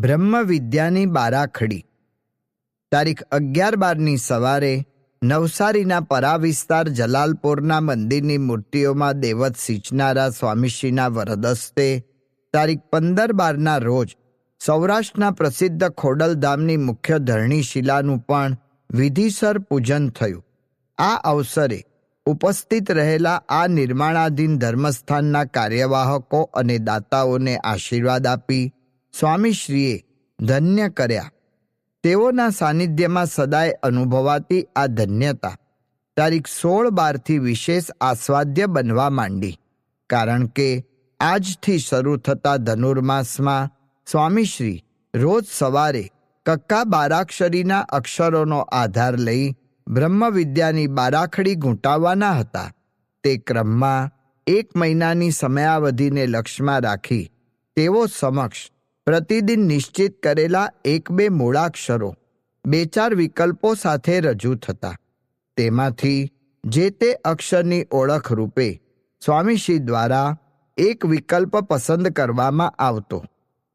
બ્રહ્મ વિદ્યાની બારાખડી. તારીખ 11/12ની સવારે નવસારીના પરાવિસ્તાર જલાલપોરના મંદિરની મૂર્તિઓમાં દેવત સિંચનારા સ્વામીશ્રીના વરદસ્તે તારીખ 15/12ના રોજ સૌરાષ્ટ્રના પ્રસિદ્ધ ખોડલધામની મુખ્ય ધરણી શિલાનું પણ વિધિસર પૂજન થયું. આ અવસરે ઉપસ્થિત રહેલા આ નિર્માણાધીન ધર્મસ્થાનના કાર્યવાહકો અને દાતાઓને આશીર્વાદ આપી સ્વામીશ્રીએ ધન્ય કર્યા. તેઓના સાનિધ્યમાં સદાય અનુભવાતી આ ધન્યતા તારીખ 16/12થી વિશેષ આસ્વાદ્ય બનવા માંડી. કારણ કે આજથી શરૂ થતા ધનુર્માસમાં સ્વામીશ્રી રોજ સવારે કક્કા બારાક્ષરીના અક્ષરોનો આધાર લઈ બ્રહ્મવિદ્યાની બારાખડી ગૂંટાવવાના હતા. તે ક્રમમાં 1 મહિનાની સમયાવધિને લક્ષ્યમાં રાખી તેઓ સમક્ષ પ્રતિદિન નિશ્ચિત કરેલા 1-2 મૂળાક્ષરો 2-4 વિકલ્પો સાથે રજૂ થતા. તેમાંથી જે તે અક્ષરની ઓળખ રૂપે સ્વામીશ્રી દ્વારા એક વિકલ્પ પસંદ કરવામાં આવતો.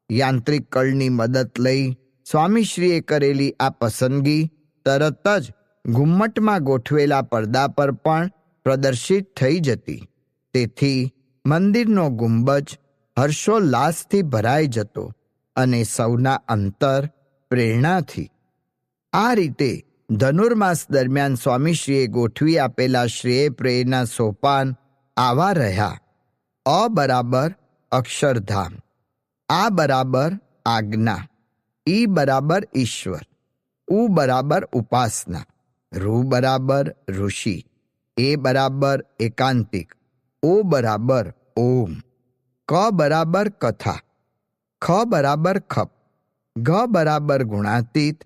યાંત્રિક કળની મદદ લઈ સ્વામીશ્રીએ કરેલી આ પસંદગી તરત જ ઘુમ્મટમાં ગોઠવેલા પડદા પર પણ પ્રદર્શિત થઈ જતી. તેથી મંદિરનો ગુંબજ હર્ષોલ્લાસથી ભરાઈ જતો અને સૌના અંતર પ્રેરણાથી. આ રીતે ધનુર્માસ દરમિયાન સ્વામીશ્રીએ ગોઠવી આપેલા શ્રેય પ્રેયના સોપાન આવા રહ્યા: અ બરાબર અક્ષરધામ, આ બરાબર આજ્ઞા, ઈ બરાબર ઈશ્વર, ઉ બરાબર ઉપાસના, રૂ બરાબર ઋષિ, એ બરાબર એકાંતિક, ઓ બરાબર ઓમ, ક બરાબર કથા, ખ બરાબર ખપ, ગ બરાબર ગુણાતીત,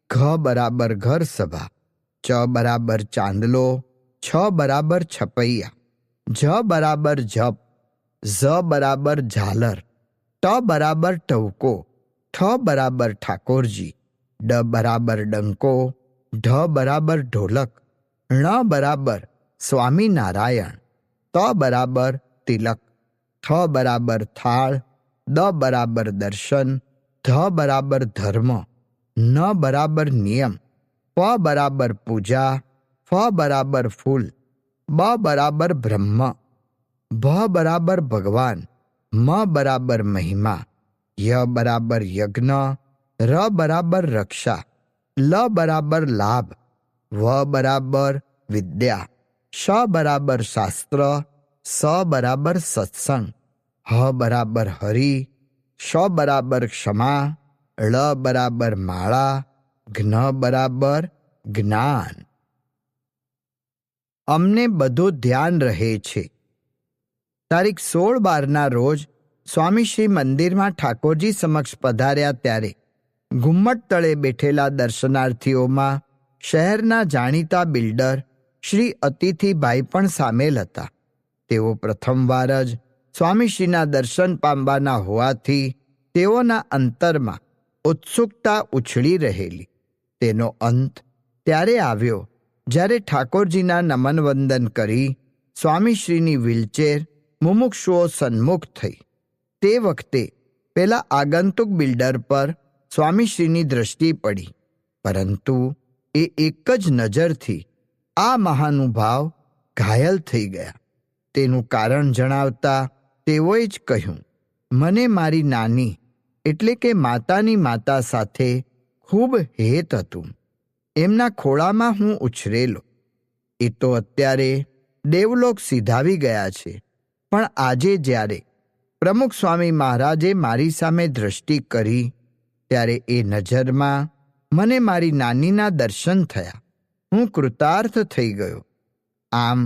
ઘ બરાબર ઘર સભા, ચ બરાબર ચાંદલો, છ બરાબર છપૈયા, જ બરાબર જપ, ઝ બરાબર ઝાલર, ટ બરાબર ટવકો, ઠ બરાબર ઠાકોરજી, ડ બરાબર ડંકો, ઢ બરાબર ઢોલક, ણ બરાબર સ્વામિનારાયણ, ત બરાબર તિલક, થ બરાબર થાળ, દ બરાબર દર્શન, ધ બરાબર ધર્મ, ન બરાબર નિયમ, પ બરાબર પૂજા, ફ બરાબર ફૂલ, બ બરાબર બ્રહ્મ, ભ બરાબર ભગવાન, મ બરાબર મહિમા, ય બરાબર યજ્ઞ, ર બરાબર રક્ષા, લ બરાબર લાભ, વ બરાબર વિદ્યા, શ બરાબર શાસ્ત્ર, સ બરાબર સત્સંગ, હ બરાબર હરિ, શ બરાબર ક્ષમા, ળ બરાબર માળા, ઘ્ન બરાબર જ્ઞાન. અમને બધું ધ્યાન રહે છે. તારીખ 16/12ના રોજ સ્વામીશ્રી મંદિરમાં ઠાકોરજી સમક્ષ પધાર્યા ત્યારે ઘુમ્મટ તળે બેઠેલા દર્શનાર્થીઓમાં શહેરના જાણીતા બિલ્ડર શ્રી અતિથિભાઈ પણ સામેલ હતા. તેઓ પ્રથમવાર જ સ્વામીશ્રીના દર્શન પામવાના હોવાથી તેઓના અંતરમાં ઉત્સુકતા ઉછળી રહેલી. તેનો અંત ત્યારે આવ્યો જ્યારે ઠાકોરજીના નમન વંદન કરી સ્વામીશ્રીની વ્હીલચેર મુમુક્ષુઓ સન્મુખ થઈ. તે વખતે પેલા આગંતુક બિલ્ડર પર સ્વામીશ્રીની દ્રષ્ટિ પડી, પરંતુ એ એક જ નજરથી આ મહાનુભાવ ઘાયલ થઈ ગયા. તેનું કારણ જણાવતા તેઓએ જ કહ્યું, મને મારી નાની એટલે કે માતાની માતા સાથે ખૂબ હેત હતું. એમના ખોળામાં હું ઉછરેલો. એ તો અત્યારે દેવલોક સિધાવી ગયા છે, પણ આજે જ્યારે પ્રમુખ સ્વામી મહારાજે મારી સામે દ્રષ્ટિ કરી ત્યારે એ નજરમાં મને મારી નાનીના દર્શન થયા. હું કૃતાર્થ થઈ ગયો. આમ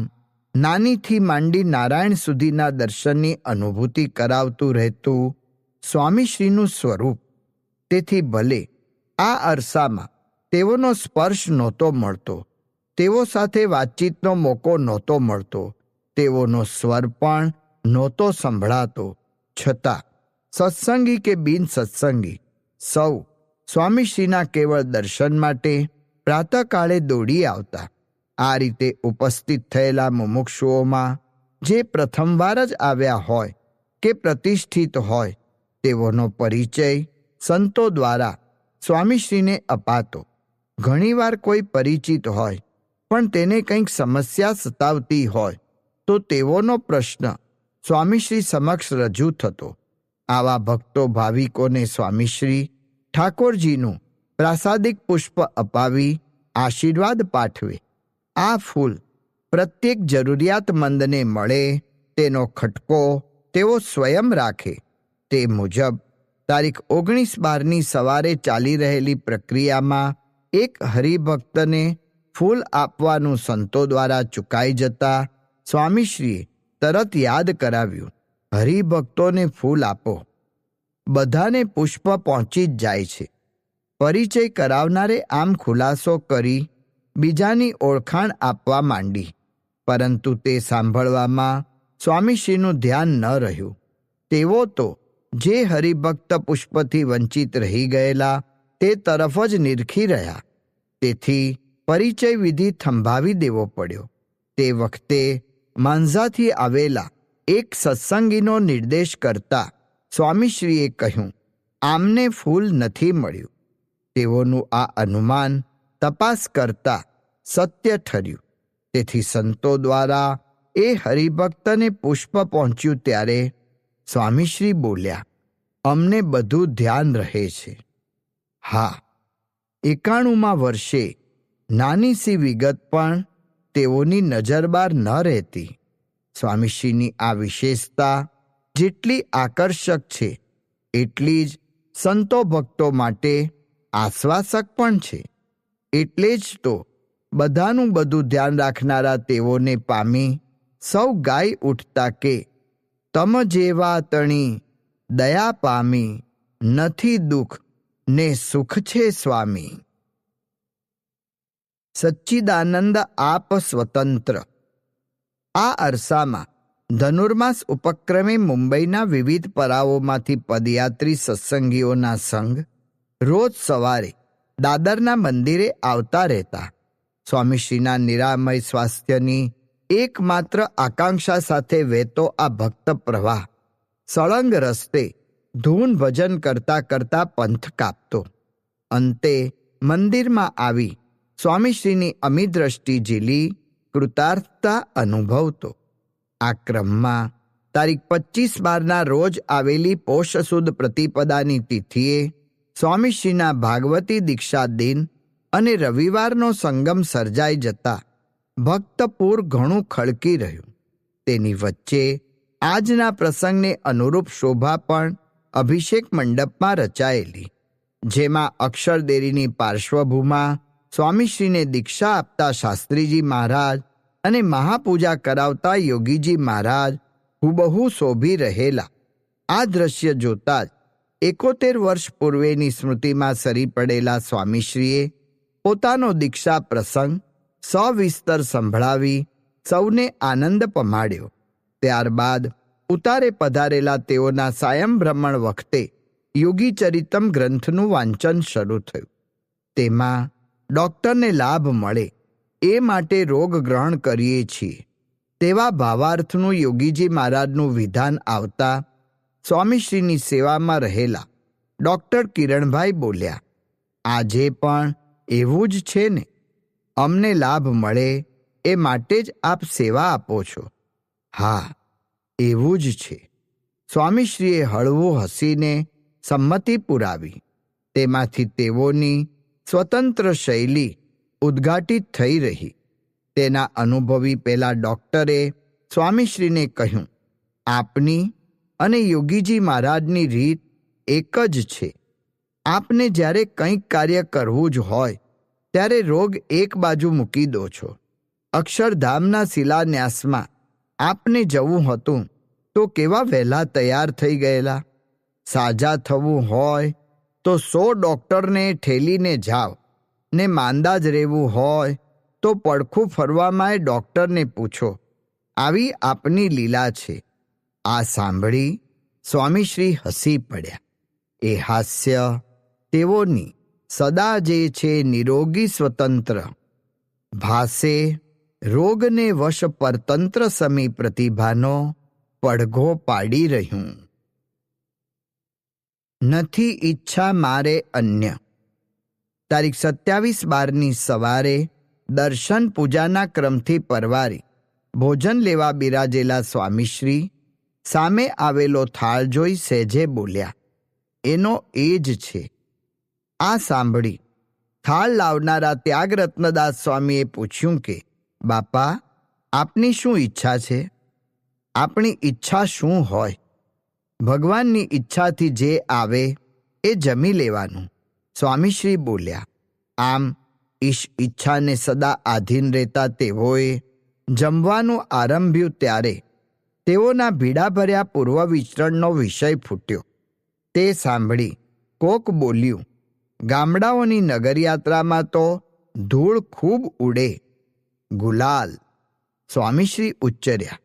નાનીથી માંડી નારાયણ સુધીના દર્શનની અનુભૂતિ કરાવતું રહેતું સ્વામીશ્રીનું સ્વરૂપ. તેથી ભલે આ અરસામાં તેઓનો સ્પર્શ નહોતો મળતો, તેઓ સાથે વાતચીતનો મોકો નહોતો મળતો, તેઓનો સ્વર પણ નહોતો સંભળાતો, છતાં સત્સંગી કે બિન સત્સંગી સૌ સ્વામીશ્રીના કેવળ દર્શન માટે પ્રાતઃકાળે દોડી આવતા. આ રીતે ઉપસ્થિત થયેલા મુમુક્ષુઓમાં જે પ્રથમવાર જ આવ્યા હોય કે પ્રતિષ્ઠિત હોય તેઓનો પરિચય સંતો દ્વારા સ્વામીશ્રીને અપાતો. ઘણીવાર કોઈ પરિચિત હોય પણ તેને કંઈક સમસ્યા સતાવતી હોય તો તેઓનો પ્રશ્ન સ્વામીશ્રી સમક્ષ રજૂ થતો. આવા ભક્તો ભાવિકોને સ્વામીશ્રી ઠાકોરજીનું પ્રાસાદિક પુષ્પ અપાવી આશીર્વાદ પાઠવે. આ ફૂલ પ્રત્યેક જરૂરિયાતમંદને મળે તેનો ખટકો તેઓ સ્વયં રાખે. તે મુજબ તારીખ 19/12ની સવારે ચાલી રહેલી પ્રક્રિયામાં એક હરિભક્તને ફૂલ આપવાનું સંતો દ્વારા ચૂકાઈ જતા સ્વામીશ્રીએ તરત યાદ કરાવ્યું, હરિભક્તોને ફૂલ આપો. બધાને પુષ્પ પહોંચી જ જાય છે. પરિચય કરાવનારે આમ ખુલાસો કરી બીજાની ઓળખાણ આપવા માંડી, પરંતુ તે સાંભળવામાં સ્વામીશ્રીનું ધ્યાન ન રહ્યું. તેઓ તો જે હરિભક્ત પુષ્પથી વંચિત રહી ગયેલા તે તરફ જ નિરખી રહ્યા. તેથી પરિચય વિધિ થંભાવી દેવો પડ્યો. તે વખતે માંઝાથી આવેલા એક સત્સંગીનો નિર્દેશ કરતા સ્વામીશ્રીએ કહ્યું, આમને ફૂલ નથી મળ્યું. તેઓનું આ અનુમાન તપાસ કરતા સત્ય ઠર્યું. તેથી સંતો દ્વારા એ હરિભક્તને પુષ્પ પહોંચ્યું ત્યારે સ્વામીશ્રી બોલ્યા, અમને બધું ધ્યાન રહે છે. હા, 91માં વર્ષે નાની સી વિગત પણ તેઓની નજર બહાર ન રહેતી. સ્વામીશ્રીની આ વિશેષતા જેટલી આકર્ષક છે એટલી જ સંતો ભક્તો માટે આશ્વાસક પણ છે. એટલે જ તો બધાનું બધું ધ્યાન રાખનારા તેઓને પામી સૌ ગાઈ ઉઠતા કે તમ જેવા તણી દયા પામી, નથી દુઃખ ને સુખ છે સ્વામી. સચ્ચિદાનંદ આપ સ્વતંત્ર. આ અરસામાં ધનુર્માસ ઉપક્રમે મુંબઈના વિવિધ પરાઓમાંથી પદયાત્રી સત્સંગીઓના સંઘ રોજ સવારે દાદરના મંદિરે આવતા રહેતા. સ્વામીશ્રીના નિરામય સ્વાસ્થ્યની એકમાત્ર આકાંક્ષા સાથે વહેતો આ ભક્ત પ્રવાહ સળંગ રસ્તે ધૂન ભજન કરતા કરતા પંથ કાપતો. અંતે મંદિરમાં આવી સ્વામીશ્રીની અમી દ્રષ્ટિ ઝીલી કૃતાર્થતા અનુભવતો. આ ક્રમમાં તારીખ 25/12ના રોજ આવેલી પોષ સુદ પ્રતિપદાની તિથિએ સ્વામીશ્રીના ભાગવતી દીક્ષા દિન અને રવિવારનો સંગમ સર્જાઈ જતા ભક્તપુર ઘણું ખડકી રહ્યું. તેની વચ્ચે આજના પ્રસંગને અનુરૂપ શોભા પણ અભિષેક મંડપમાં રચાયેલી, જેમાં અક્ષરદેરીની પાર્શ્વભૂમાં સ્વામીશ્રીને દીક્ષા આપતા શાસ્ત્રીજી મહારાજ અને મહાપૂજા કરાવતા યોગીજી મહારાજ હુબહુ શોભી રહેલા. આ દ્રશ્ય જોતા જ 71 વર્ષ પૂર્વેની સ્મૃતિમાં સરી પડેલા સ્વામીશ્રીએ પોતાનો દીક્ષા પ્રસંગ સવિસ્તર સંભળાવી સૌને આનંદ પમાડ્યો. ત્યારબાદ ઉતારે પધારેલા તેઓના સાયં ભ્રમણ વખતે યોગી ચરિતમ ગ્રંથનું વાંચન શરૂ થયું. તેમાં ડૉક્ટરને લાભ મળે એ માટે રોગ ગ્રહણ કરીએ છીએ તેવા ભાવાર્થનું યોગીજી મહારાજનું વિધાન આવતા સ્વામીશ્રીની સેવામાં રહેલા ડૉક્ટર કિરણભાઈ બોલ્યા, આજે પણ એવું જ છે ને? અમને લાભ મળે એ માટે જ આપ સેવા આપો છો? હા, એવું જ છે. સ્વામીશ્રીએ હળવું હસીને સંમતિ પુરાવી. તેમાંથી તેઓની સ્વતંત્ર શૈલી ઉદ્ઘાટિત થઈ રહી. તેના અનુભવી પેલા ડૉક્ટરે સ્વામીશ્રીને કહ્યું, આપની અને યોગીજી મહારાજની રીત એક જ છે. આપને જ્યારે કંઈક કાર્ય કરવું જ હોય ત્યારે રોગ એક બાજુ મૂકી દો છો. અક્ષરધામના શિલાન્યાસમાં આપને જવું હતું તો કેવા વહેલા તૈયાર થઈ ગયેલા. સાજા થવું હોય તો 100 ડૉક્ટરને ઠેલીને જાઓ ને માંદા જ રહેવું હોય તો પડખું ફરવામાંય ડૉક્ટરને પૂછો. આવી આપની લીલા છે. આ સાંભળી સ્વામીશ્રી હસી પડ્યા. એ હાસ્ય તેઓની સદા જે છે નિરોગી સ્વતંત્ર ભાસે રોગને વશ પરતંત્ર સમી પ્રતિભાનો પડઘો પાડી રહ્યું. નથી ઈચ્છા મારે અન્ય. તારીખ 27/12ની સવારે દર્શન પૂજાના ક્રમથી પરવારી ભોજન લેવા બિરાજેલા સ્વામીશ્રી સામે આવેલો થાળ જોઈ સહેજે બોલ્યા, એનો એ જ છે. આ સાંભળી થાળ લાવનારા ત્યાગરત્નદાસ સ્વામીએ પૂછ્યું કે, બાપા, આપની શું ઈચ્છા છે? આપણી ઈચ્છા શું હોય? ભગવાનની ઈચ્છાથી જે આવે એ જમી લેવાનું. સ્વામીશ્રી બોલ્યા, આમ ઈચ્છાને સદા આધીન રહેતા તેઓએ જમવાનું આરંભ્યું ત્યારે તેઓના ભીડા ભર્યા પૂર્વ વિચરણનો વિષય ફૂટ્યો. તે સાંભળી કોક બોલ્યું, ગામડાઓની નગરયાત્રામાં તો ધૂળ ખૂબ ઉડે, ગુલાલ. સ્વામીશ્રી ઉચ્ચર્યા.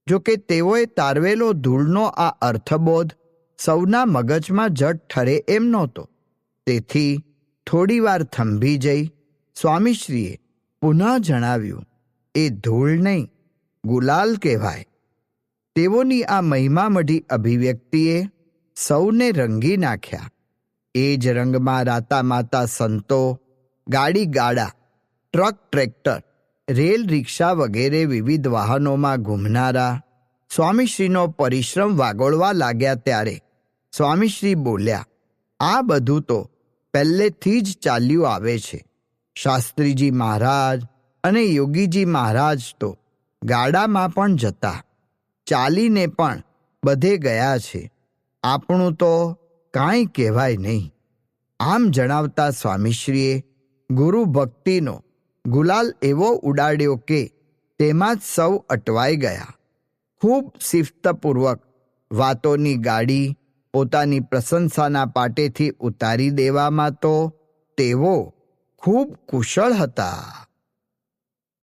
જોકે તેઓએ તારવેલો ધૂળનો આ અર્થબોધ સૌના મગજમાં જડ ઠરે એમ નહોતો. તેથી થોડીવાર થંભી જઈ સ્વામીશ્રીએ પુનઃ જણાવ્યું, એ ધૂળ નહીં, ગુલાલ કહેવાય. તેઓની આ મહિમામઢી અભિવ્યક્તિએ સૌને રંગી નાખ્યા. એ જ રંગમાં રાતા માતા સંતો, ગાડી ગાડા, ટ્રક ટ્રેક્ટર, રેલ રિક્ષા વગેરે વિવિધ વાહનોમાં ઘૂમનારા સ્વામીશ્રીનો પરિશ્રમ વાગોળવા લાગ્યા ત્યારે સ્વામીશ્રી બોલ્યા, આ બધું તો પહેલેથી જ ચાલ્યું આવે છે. શાસ્ત્રીજી મહારાજ અને યોગીજી મહારાજ તો ગાડામાં પણ જતા, ચાલીને પણ બધે ગયા છે. આપણું તો કાંઈ કહેવાય નહીં. આમ જણાવતા સ્વામીશ્રીએ ગુરુ ભક્તિનો ગુલાલ એવો ઉડાડ્યો કે તેમાં જ સૌ અટવાઈ ગયા. ખૂબ શિસ્તપૂર્વક વાતોની ગાડી પોતાની પ્રશંસાના પાટેથી ઉતારી દેવામાં તો તેઓ ખૂબ કુશળ હતા.